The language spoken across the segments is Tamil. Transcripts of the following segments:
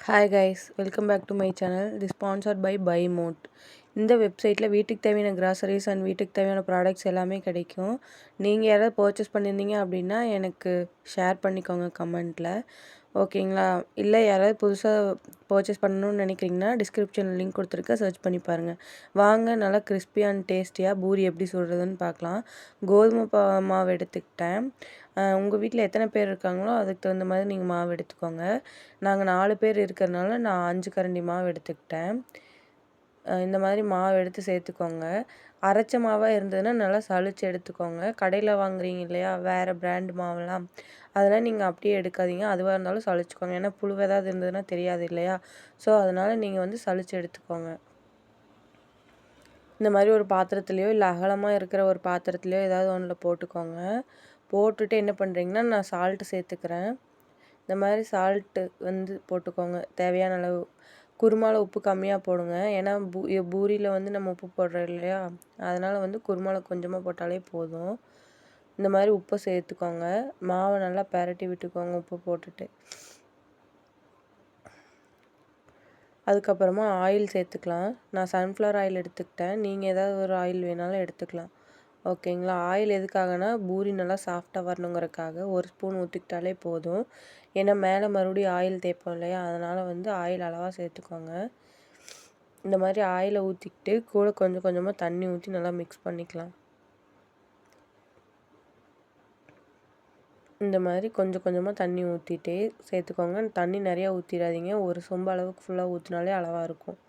Hi guys, welcome back to my channel. இது ஸ்பான்சர்ட் பை பைமோட். இந்த வெப்சைட்டில் வீட்டுக்கு தேவையான கிராசரிஸ் அண்ட் வீட்டுக்கு தேவையான ப்ராடக்ட்ஸ் எல்லாமே கிடைக்கும். நீங்கள் யாராவது பர்ச்சேஸ் பண்ணியிருந்தீங்க அப்படின்னா எனக்கு ஷேர் பண்ணிக்கோங்க கமெண்ட்டில், ஓகேங்களா? இல்லை யாராவது புதுசாக பர்ச்சேஸ் பண்ணணும்னு நினைக்கிறீங்கன்னா டிஸ்கிரிப்ஷனில் லிங்க் கொடுத்துருக்க, சர்ச் பண்ணி பாருங்கள். வாங்க, நல்லா கிறிஸ்பி அண்ட் டேஸ்டியாக பூரி எப்படி சுடுறதுன்னு பார்க்கலாம். கோதுமை மாவு எடுத்துக்கிட்டேன். உங்கள் வீட்டில் எத்தனை பேர் இருக்காங்களோ அதுக்கு தகுந்த மாதிரி நீங்கள் மாவு எடுத்துக்கோங்க. நாங்கள் 4 பேர் இருக்கிறதுனால நான் 5 கரண்டி மாவு எடுத்துக்கிட்டேன். இந்த மாதிரி மாவு எடுத்து சேர்த்துக்கோங்க. அரைச்ச மாவாக இருந்ததுன்னா நல்லா சளிச்சு எடுத்துக்கோங்க. கடையில் வாங்குறீங்க இல்லையா, வேறு பிராண்ட் மாவுலாம், அதெல்லாம் நீங்கள் அப்படியே எடுக்காதீங்க. அதுவாக இருந்தாலும் சளிச்சுக்கோங்க. ஏன்னா புழு ஏதாவது இருந்ததுன்னா தெரியாது இல்லையா. ஸோ அதனால் நீங்கள் வந்து சளிச்சு எடுத்துக்கோங்க. இந்த மாதிரி ஒரு பாத்திரத்துலையோ இல்லை அகலமாக இருக்கிற ஒரு பாத்திரத்துலையோ ஏதாவது ஒன்றில் போட்டுக்கோங்க. போட்டுட்டு என்ன பண்ணுறீங்கன்னா, நான் சால்ட்டு சேர்த்துக்கிறேன். இந்த மாதிரி சால்ட்டு வந்து போட்டுக்கோங்க தேவையான அளவு. குருமாவில் உப்பு கம்மியாக போடுங்க. ஏன்னா பூரியில் வந்து நம்ம உப்பு போடுறோம் இல்லையா, அதனால் வந்து குருமாவில் கொஞ்சமாக போட்டாலே போதும். இந்த மாதிரி உப்பை சேர்த்துக்கோங்க. மாவை நல்லா பெரட்டி விட்டுக்கோங்க உப்பு போட்டுட்டு. அதுக்கப்புறமா ஆயில் சேர்த்துக்கலாம். நான் சன்ஃப்ளவர் ஆயில் எடுத்துக்கிட்டேன். நீங்கள் ஏதாவது ஒரு ஆயில் வேணாலும் எடுத்துக்கலாம், ஓகேங்களா? ஆயில் எதுக்காகனா பூரி நல்லா சாஃப்டாக வரணுங்கிறதுக்காக. ஒரு ஸ்பூன் ஊற்றிக்கிட்டாலே போதும். ஏன்னா மேலே மறுபடியும் ஆயில் தேய்ப்போம் இல்லையா, அதனால் வந்து ஆயில் அளவாக சேர்த்துக்கோங்க. இந்த மாதிரி ஆயிலை ஊற்றிக்கிட்டு கூட கொஞ்சம் கொஞ்சமாக தண்ணி ஊற்றி நல்லா மிக்ஸ் பண்ணிக்கலாம். இந்த மாதிரி கொஞ்சம் கொஞ்சமாக தண்ணி ஊற்றிட்டே சேர்த்துக்கோங்க. தண்ணி நிறையா ஊற்றிடாதீங்க. ஒரு சொம்பு அளவுக்கு ஃபுல்லாக ஊற்றினாலே அளவாக இருக்கும்.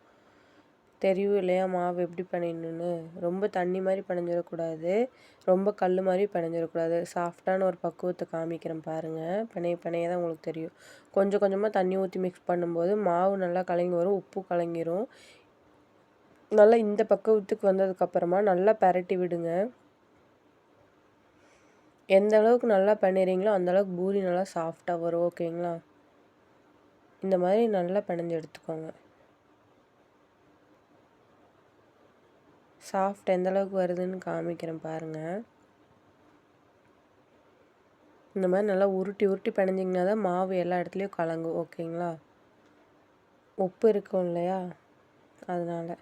தெரியும் இல்லையா மாவு எப்படி பிணையணுன்னு. ரொம்ப தண்ணி மாதிரி பிணைஞ்சிடக்கூடாது, ரொம்ப கல் மாதிரி பிணைஞ்சிடக்கூடாது. சாஃப்டான ஒரு பக்குவத்தை காமிக்கிறேன் பாருங்கள். பிணைய தான் உங்களுக்கு தெரியும். கொஞ்சம் கொஞ்சமாக தண்ணி ஊற்றி மிக்ஸ் பண்ணும்போது மாவு நல்லா கலங்கி வரும், உப்பு கலங்கிரும். நல்லா இந்த பக்குவத்துக்கு வந்ததுக்கப்புறமா நல்லா பெரட்டி விடுங்க. எந்த அளவுக்கு நல்லா பண்ணிடுறீங்களோ அந்தளவுக்கு பூரி நல்லா சாஃப்டாக வரும், ஓகேங்களா? இந்த மாதிரி நல்லா பிணைஞ்சு எடுத்துக்கோங்க. சாஃப்ட் எந்த அளவுக்கு வருதுன்னு காமிக்கிறேன் பாருங்கள். இந்த மாதிரி நல்லா உருட்டி உருட்டி பிணைஞ்சிங்கன்னா தான் மாவு எல்லா இடத்துலையும் கலங்கும், ஓகேங்களா? உப்பு இருக்கும் இல்லையா, அதனால்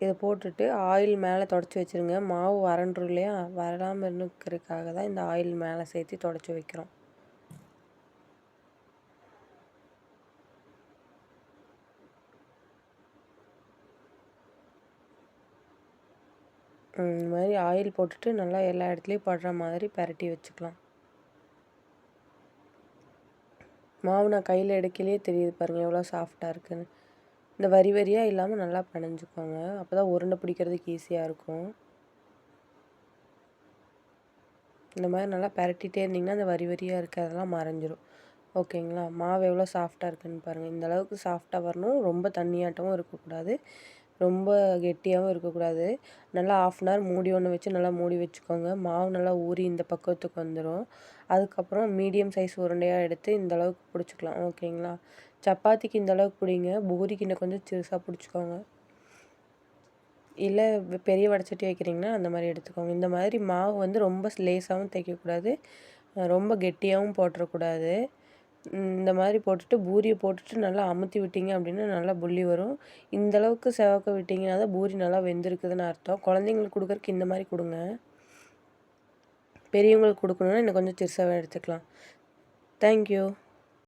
இதை போட்டுட்டு ஆயில் மேலே தொடச்சி வச்சுருங்க. மாவு வறண்டுரும் இல்லையா, வராமல் இருக்கிறதுக்காக தான் இந்த ஆயில் மேலே சேர்த்து தொடச்சி வைக்கிறோம். இந்த மாதிரி ஆயில் போட்டுட்டு நல்லா எல்லா இடத்துலையும் படுற மாதிரி பெரட்டி வச்சுக்கலாம். மாவு நான் கையில் எடுக்கலையே தெரியுது பாருங்கள் எவ்வளோ சாஃப்டாக இருக்குதுன்னு. இந்த வரி வரியாக இல்லாமல் நல்லா பிணைஞ்சிக்கோங்க. அப்போ தான் உருண்டை பிடிக்கிறதுக்கு ஈஸியாக இருக்கும். இந்த மாதிரி நல்லா பெரட்டிகிட்டே இருந்திங்கன்னா அந்த வரி வரியாக இருக்கிறதெல்லாம் மறைஞ்சிரும், ஓகேங்களா? மாவு எவ்வளோ சாஃப்டாக இருக்குதுன்னு பாருங்கள். இந்த அளவுக்கு சாஃப்டாக வரணும். ரொம்ப தண்ணியாட்டமும் இருக்கக்கூடாது, ரொம்ப கெட்டியாகவும் இருக்கக்கூடாது. நல்லா 1/2 hour மூடி ஒன்று வச்சு நல்லா மூடி வச்சுக்கோங்க. மாவு நல்லா ஊறி இந்த பக்குவத்துக்கு வந்துடும். அதுக்கப்புறம் மீடியம் சைஸ் உருண்டையாக எடுத்து இந்த அளவுக்கு பிடிச்சிக்கலாம், ஓகேங்களா? சப்பாத்திக்கு இந்த அளவுக்கு பிடிங்க, பூரிக்கு இன்னும் கொஞ்சம் சிறுசாக பிடிச்சிக்கோங்க. இல்லை பெரிய வடைச்சட்டி வைக்கிறீங்கன்னா அந்த மாதிரி எடுத்துக்கோங்க. இந்த மாதிரி மாவு வந்து ரொம்ப லேசாகவும் தைக்கக்கூடாது, ரொம்ப கெட்டியாகவும் போட்டுறக்கூடாது. இந்த மாதிரி போட்டுட்டு பூரியை போட்டுட்டு நல்லா அமுத்தி விட்டீங்க அப்படின்னா நல்லா புள்ளி வரும். இந்தளவுக்கு செவக்க விட்டிங்கன்னா தான் பூரி நல்லா வெந்திருக்குதுன்னு அர்த்தம். குழந்தைங்களுக்கு கொடுக்குறக்கு இந்த மாதிரி கொடுங்க. பெரியவங்களுக்கு கொடுக்கணுன்னா இன்னும் கொஞ்சம் சிறுசாக எடுத்துக்கலாம். தேங்க்யூ.